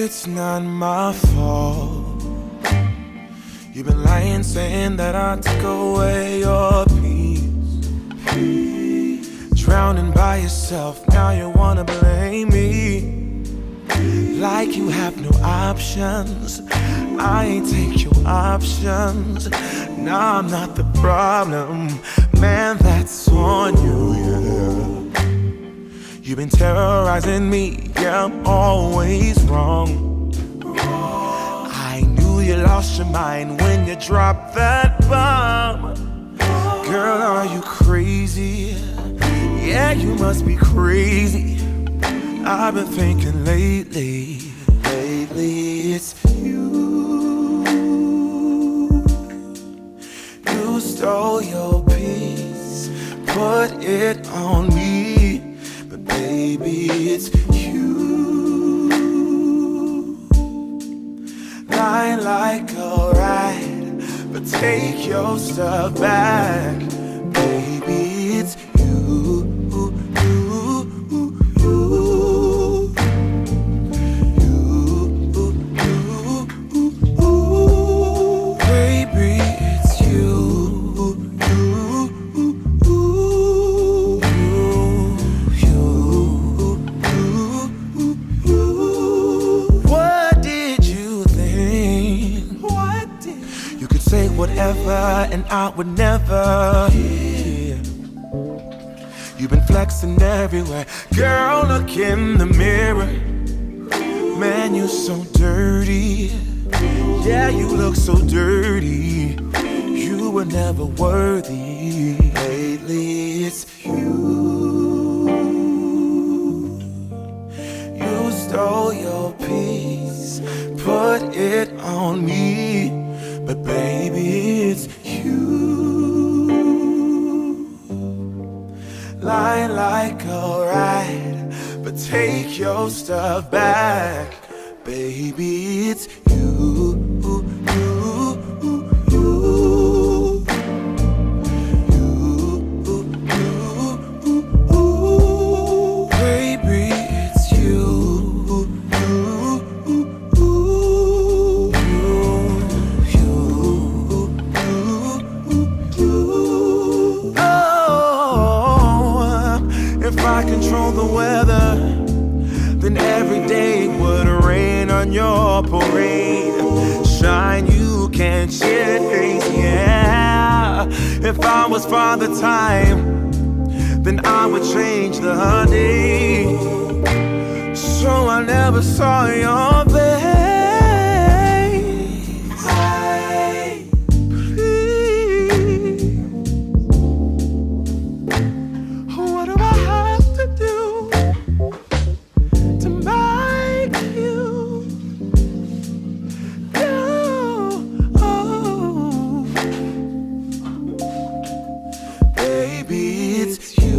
it's not my fault. You've been lying, saying that I took away your peace. Drowning by yourself, now you wanna blame me. Like you have no options. I ain't take your options. Nah, I'm not the problem. Man, that's on you, yeah. You've been terrorizing me, yeah, I'm always wrong. I knew you lost your mind when you dropped that bomb. Girl, are you crazy? Yeah, you must be crazy. I've been thinking lately it's you. You stole your peace, put it on me, but baby, it's you. Lying like a rat, but take your stuff back, baby, it's you. And I would never hear. You've been flexing everywhere. Girl, look in the mirror. Man, you so dirty. Yeah, you look so dirty. You were never worthy. Lately, it's you. You stole your peace, put it on me, but baby, it's you. Lying like a rat, but take your stuff back, baby, it's you. Your parade, shine, you can't chase, yeah. If I was Father Time, then I would change the day, so I never saw your face. Hey, please, what do I have to do to make you? It's you.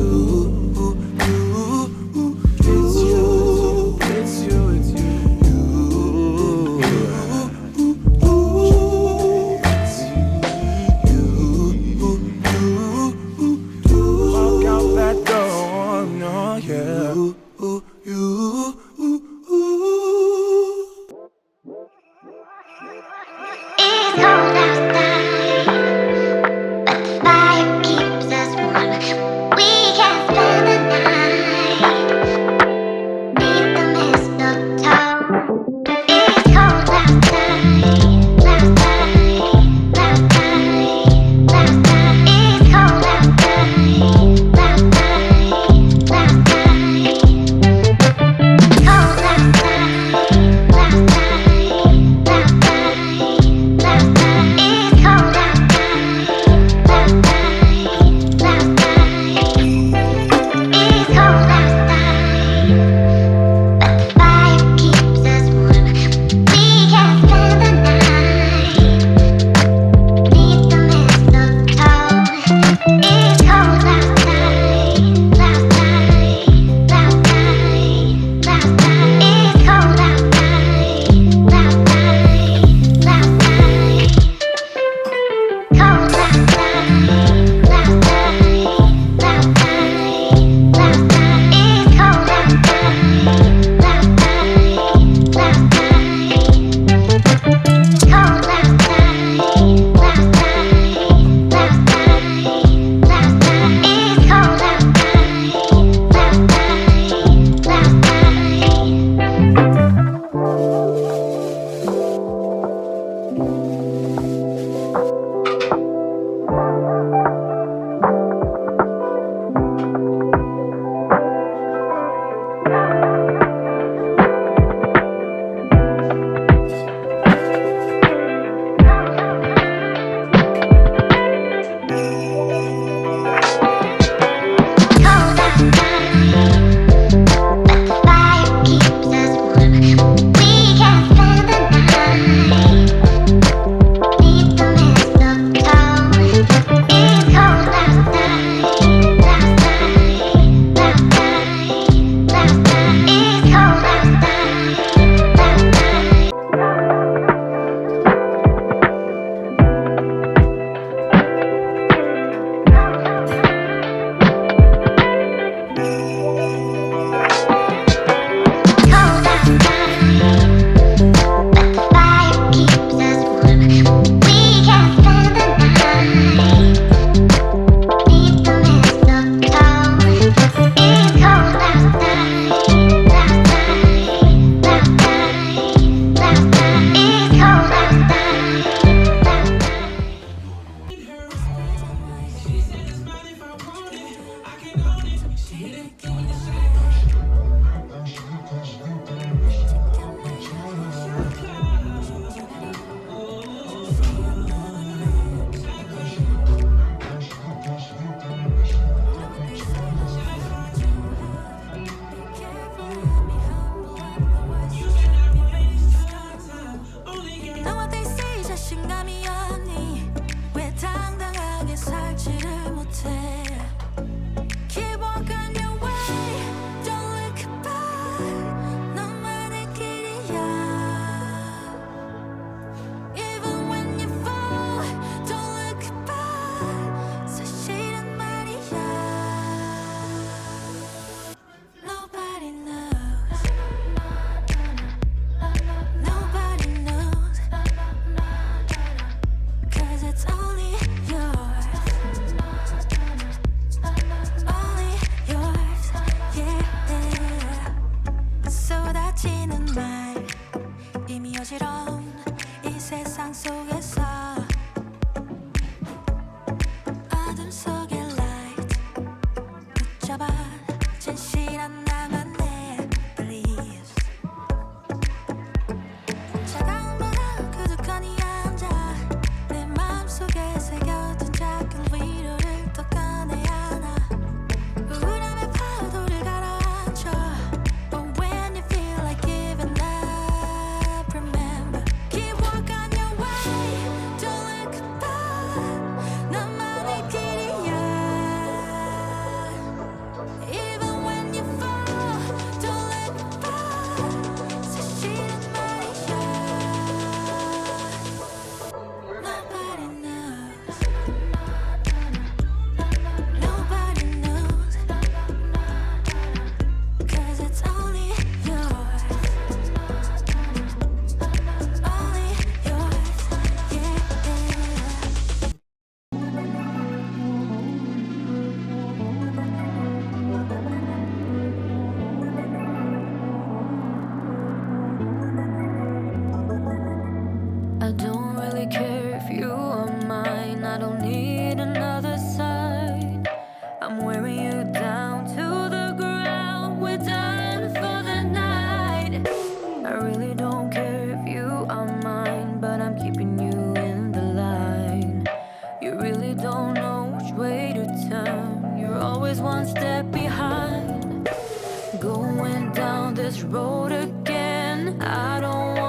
Going down this road again. I don't